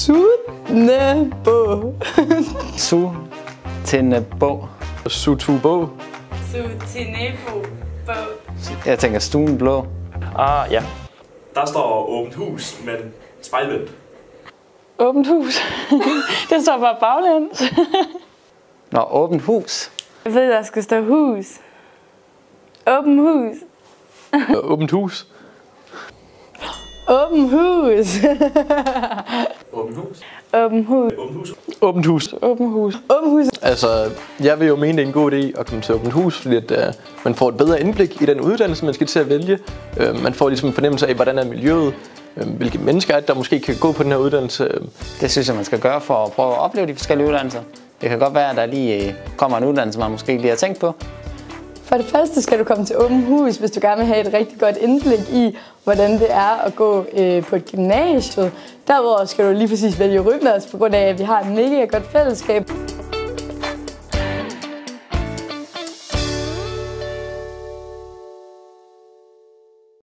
Sutnebo. Sutenebo. Sutubo. Sutenebo. Jeg tænker stuen blå. Ah, ja. Der står åbent hus, men spejlvendt. Åbent hus. Det står bare baglæns. Nå, åbent hus. Jeg ved, der skal stå hus. Åbent hus. Åbent hus. Åbent hus. Åbent hus. Åbent hus. Åbent hus. Åbent hus. Åbent hus. Åbent hus. Altså, jeg vil jo mene, det er en god idé at komme til åbent hus, fordi at, man får et bedre indblik i den uddannelse, man skal til at vælge. Man får ligesom en fornemmelse af, hvordan er miljøet, hvilke mennesker er det, der måske kan gå på den her uddannelse. Det synes jeg, man skal gøre for at prøve at opleve de forskellige uddannelser. Det kan godt være, at der lige kommer en uddannelse, man måske lige har tænkt på. For det første skal du komme til åbent hus, hvis du gerne vil have et rigtig godt indblik i, hvordan det er at gå på et gymnasium. Derudover skal du lige præcis vælge Ryglads, på grund af, at vi har et mega godt fællesskab.